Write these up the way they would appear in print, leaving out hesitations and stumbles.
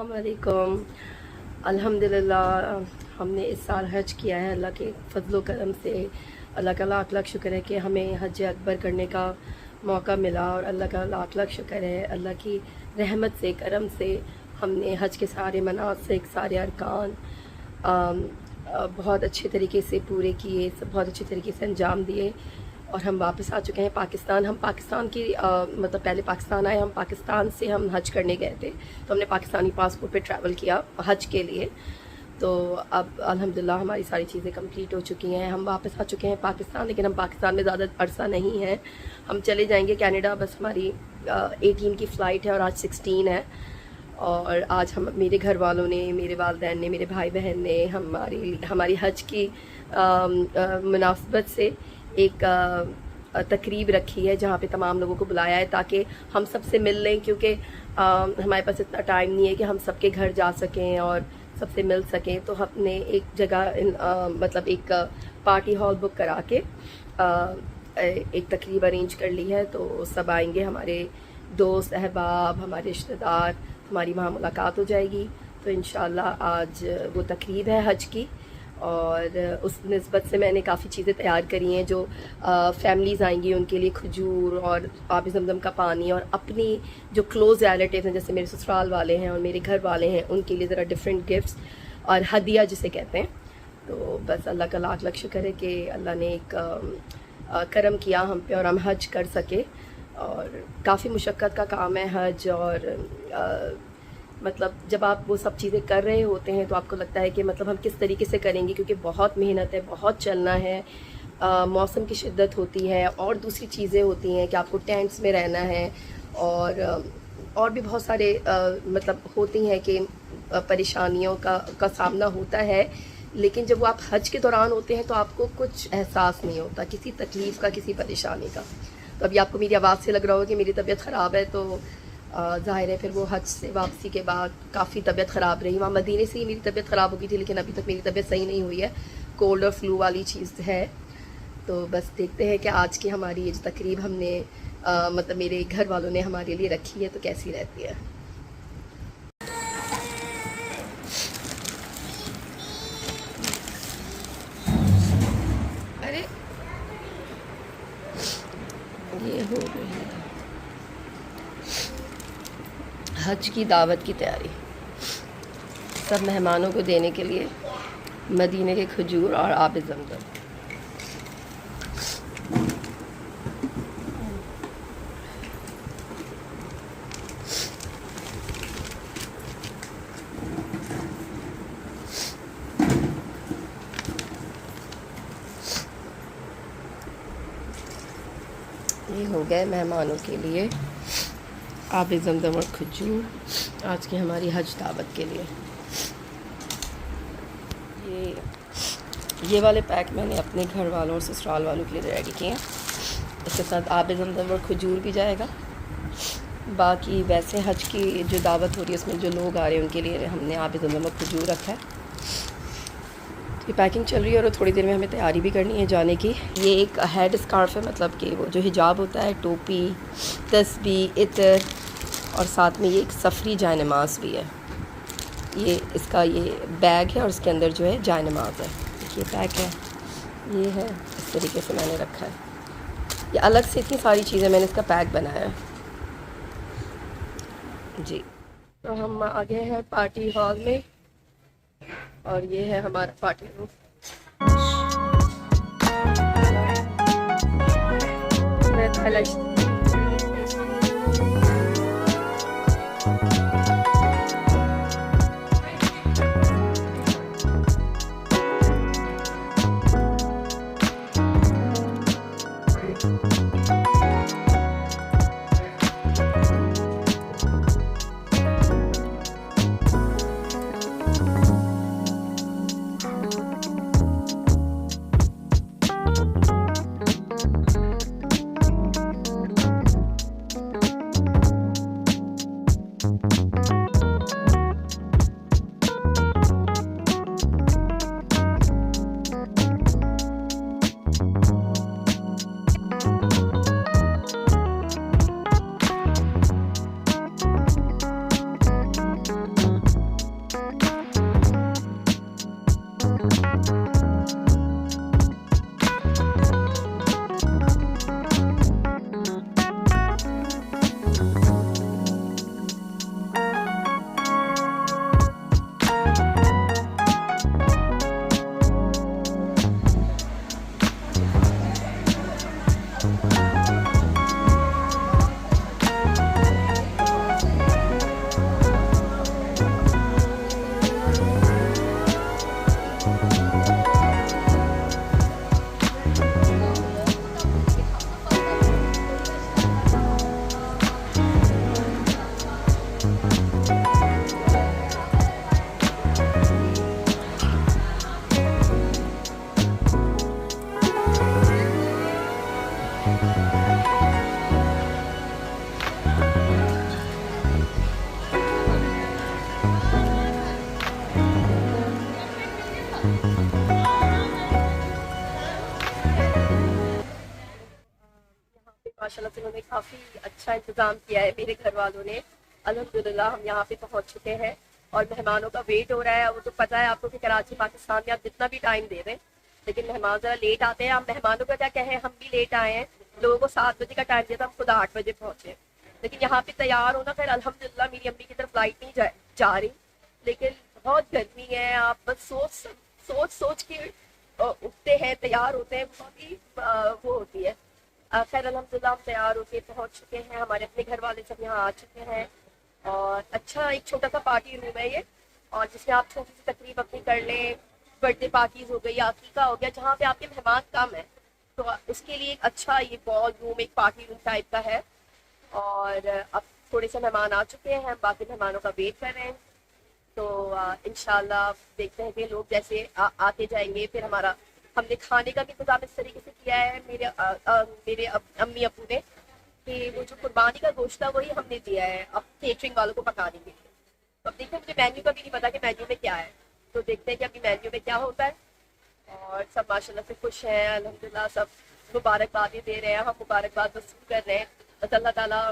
अस्सलामुअलैकुम। अल्हम्दुलिल्लाह हमने इस साल हज किया है। अल्लाह के फजलो करम से अल्लाह का लाख लाख शुक्र है कि हमें हज अकबर करने का मौका मिला और अल्लाह का लाख लाख शुक्र है। अल्लाह की रहमत से करम से हमने हज के सारे मनासिक सारे अरकान बहुत अच्छे तरीके से पूरे किए, सब बहुत अच्छे तरीके से अंजाम दिए और हम वापस आ चुके हैं पाकिस्तान। हम पाकिस्तान की मतलब पहले पाकिस्तान आए, हम पाकिस्तान से हम हज करने गए थे तो हमने पाकिस्तानी पासपोर्ट पे ट्रैवल किया हज के लिए। तो अब अल्हम्दुलिल्लाह हमारी सारी चीज़ें कंप्लीट हो चुकी हैं, हम वापस आ चुके हैं पाकिस्तान। लेकिन हम पाकिस्तान में ज़्यादा अरसा नहीं है, हम चले जाएंगे कनाडा। बस हमारी 18 की फ़्लाइट है और आज 16 है। और आज हम मेरे घर वालों ने, मेरे वालिदैन ने, मेरे भाई बहन ने हमारी हज की मुनासबत से एक तकरीब रखी है जहाँ पे तमाम लोगों को बुलाया है ताकि हम सबसे मिल लें, क्योंकि हमारे पास इतना टाइम नहीं है कि हम सबके घर जा सकें और सबसे मिल सकें। तो हमने एक जगह मतलब एक पार्टी हॉल बुक करा के एक तकरीब अरेंज कर ली है। तो सब आएंगे, हमारे दोस्त अहबाब, हमारे रिश्तेदार, हमारी वहाँ मुलाकात हो जाएगी। तो इंशाल्लाह आज वो तकरीब है हज की और उस निस्बत से मैंने काफ़ी चीज़ें तैयार करी हैं। जो फैमिलीज़ आएंगी उनके लिए खजूर और आब ज़मज़म का पानी, और अपनी जो क्लोज़ रिलेटिव हैं जैसे मेरे ससुराल वाले हैं और मेरे घर वाले हैं उनके लिए ज़रा डिफरेंट गिफ्ट्स और हदिया जिसे कहते हैं। तो बस अल्लाह का लाख लाख शुक्र है कि अल्लाह ने एक करम किया हम पे और हम हज कर सके। और काफ़ी मुशक्क़त का काम है हज, और मतलब जब आप वो सब चीज़ें कर रहे होते हैं तो आपको लगता है कि मतलब हम किस तरीके से करेंगे, क्योंकि बहुत मेहनत है, बहुत चलना है, मौसम की शिद्दत होती है और दूसरी चीज़ें होती हैं कि आपको टेंट्स में रहना है और भी बहुत सारे मतलब होती हैं कि परेशानियों का सामना होता है। लेकिन जब वो आप हज के दौरान होते हैं तो आपको कुछ एहसास नहीं होता किसी तकलीफ़ का, किसी परेशानी का। तो अभी आपको मेरी आवाज़ से लग रहा होगा कि मेरी तबीयत ख़राब है, तो ज़ाहिर है फिर वो हज से वापसी के बाद काफ़ी तबीयत ख़राब रही। वहाँ मदीने से ही मेरी तबीयत ख़राब हो गई थी, लेकिन अभी तक मेरी तबीयत सही नहीं हुई है, कोल्ड और फ्लू वाली चीज़ है। तो बस देखते हैं कि आज की हमारी ये जो तकरीब हमने मतलब मेरे घर वालों ने हमारे लिए रखी है तो कैसी रहती है। अरे ये हो गई है हज की दावत की तैयारी, सब मेहमानों को देने के लिए मदीने के खजूर और आब ज़मज़म। ये हो गए मेहमानों के लिए आब ज़मज़म और खजूर आज की हमारी हज दावत के लिए। ये वाले पैक मैंने अपने घर वालों और ससुराल वालों के लिए रेडी किए हैं। इसके साथ आब ज़मज़म और खजूर भी जाएगा। बाकी वैसे हज की जो दावत हो रही है उसमें जो लोग आ रहे हैं उनके लिए हमने आब ज़मज़म और खजूर रखा है। ये पैकिंग चल रही है और थोड़ी देर में हमें तैयारी भी करनी है जाने की। ये एक हेड स्कार्फ है, मतलब कि वो जो हिजाब होता है, टोपी, तस्बीह, इतर, और साथ में ये एक सफरी जाय नमाज भी है। ये इसका ये बैग है और इसके अंदर जो है जाय नमाज है। ये पैक है, ये है, इस तरीके से मैंने रखा है। ये अलग से इतनी सारी चीज़ें मैंने इसका पैक बनाया है जी। तो हम आ गए हैं पार्टी हॉल में और ये है हमारा पार्टी रूम। माशाल्लाह से उन्होंने काफ़ी अच्छा इंतज़ाम किया है मेरे घर वालों ने। अल्हम्दुलिल्लाह हम यहाँ पे पहुँच चुके हैं और मेहमानों का वेट हो रहा है। वो तो पता है आपको कि कराची पाकिस्तान में आप जितना भी टाइम दे दें लेकिन मेहमान ज़रा लेट आते हैं। आप मेहमानों का क्या कहें, हम भी लेट आए हैं। लोगों को 7 बजे का टाइम दिया था, हम खुद 8 बजे पहुँचे। लेकिन यहाँ पे तैयार होना, खैर अल्हम्दुलिल्लाह मेरी अम्मी की तरफ फ्लाइट नहीं जा रही, लेकिन बहुत गर्मी है। आप बस सोच सोच के उठते हैं, तैयार होते हैं, बहुत ही वो होती है। खैर अल्हम्दुलिल्लाह हम तैयार होके पहुंच चुके हैं। हमारे अपने घर वाले सब यहाँ आ चुके हैं और अच्छा एक छोटा सा पार्टी रूम है ये, और जिसमें आप छोटी सी तकरीब अपनी कर लें। बर्थडे पार्टीज हो गई, अकीका हो गया, जहाँ पे आपके मेहमान कम है तो उसके लिए एक अच्छा ये बॉल रूम, एक पार्टी रूम टाइप का है। और अब थोड़े से मेहमान आ चुके हैं, हम बाकी मेहमानों का वेट कर रहे हैं। तो इंशाल्लाह देखते हैं कि लोग जैसे आते जाएंगे। फिर हमने खाने का भी इंतजाम इस तरीके से किया है मेरे अम्मी अबू ने कि वो जो कुर्बानी का गोश्त था वही हमने दिया है अब केटरिंग वालों को पकाने के लिए। तो अब देखते हैं, मुझे मेन्यू का भी नहीं पता कि मेन्यू में क्या है, तो देखते हैं कि अभी मेन्यू में क्या होता है। और सब माशाल्लाह से खुश हैं, अल्हम्दुलिल्लाह सब मुबारकबादें दे रहे हैं, हम मुबारकबाद वसूल कर रहे हैं। बस अल्लाह ताला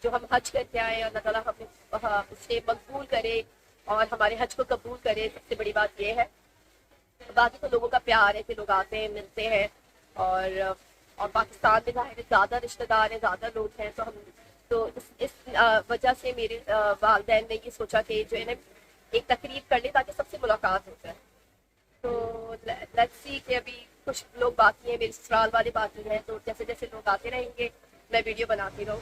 जो हम हज करके आए अल्लाह ताला हमें उससे मकबूल करे और हमारे हज को कबूल करे, सबसे बड़ी बात ये है। बाकी तो लोगों का प्यार है कि लोग आते हैं, मिलते हैं। और पाकिस्तान में जाहिर है ज़्यादा रिश्तेदार हैं, ज़्यादा लोग हैं, तो हम तो इस वजह से मेरे वालिदैन ने ये सोचा कि जो है ना एक तकरीब कर ले ताकि सबसे मुलाकात हो जाए। तो लेट्स सी कि अभी कुछ लोग बाकी हैं, मेरे ससुराल वाले बाकी हैं, तो जैसे जैसे लोग आते रहेंगे मैं वीडियो बनाती रहूँ।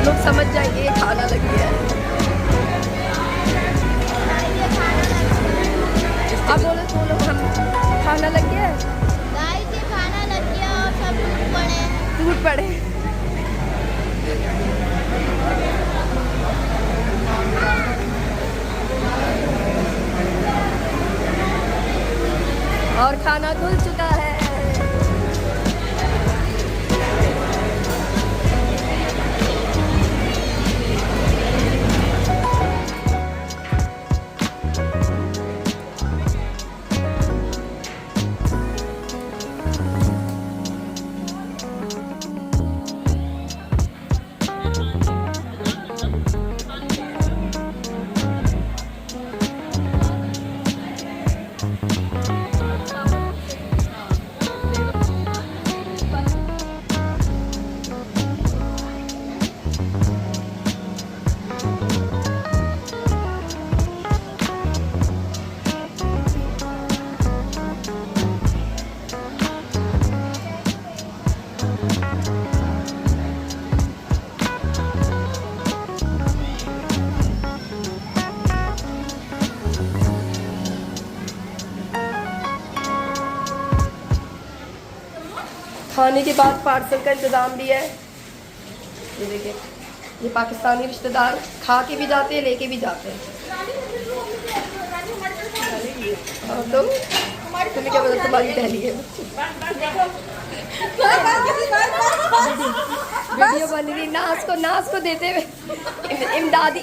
लोग समझ जाएंगे ये खाना लग गया है। अब बोलो हम खाना लग गया है। गाइस ये खाना लग गया और सब टूट पड़े। और खाना खुल चुका है। खाने के बाद पार्सल का इंतज़ाम भी है। ये देखिए, ये पाकिस्तानी रिश्तेदार खा के भी जाते हैं, लेके भी जाते हैं। और तुम्हें क्या पता तुम्हारी दहली है। वीडियो बन रही, नाज को देते हुए इमदादी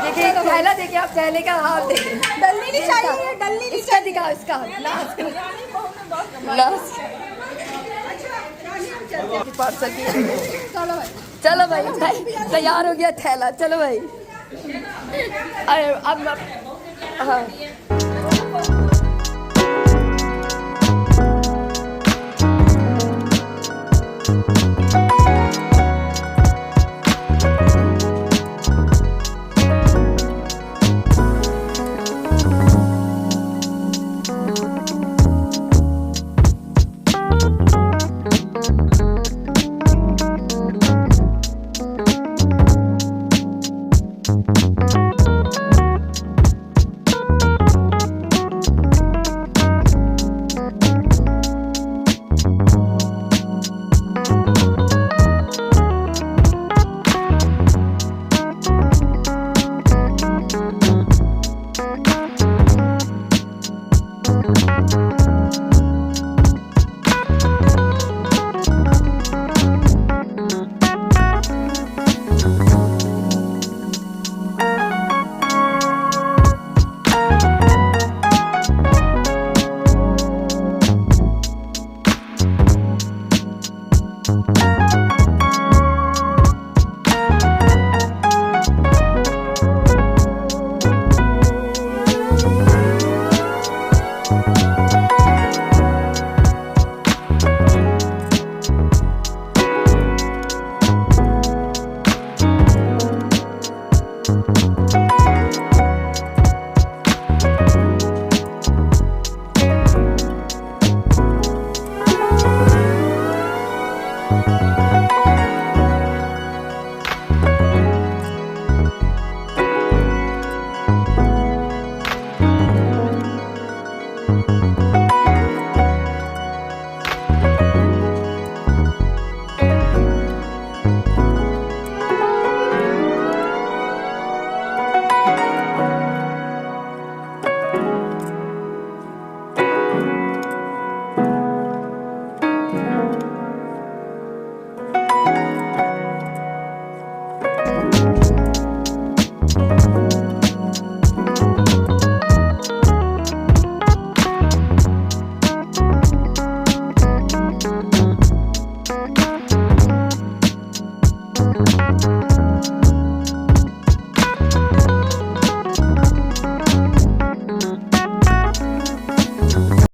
देखिए थैला, देखिए आप थैले का हाथ देखिए। डलनी नहीं चाहिए, डलनी नहीं इसका दिखाओ, इसका नाज पार्सल की। चलो भाई तैयार हो गया थैला। चलो भाई, अरे अब हाँ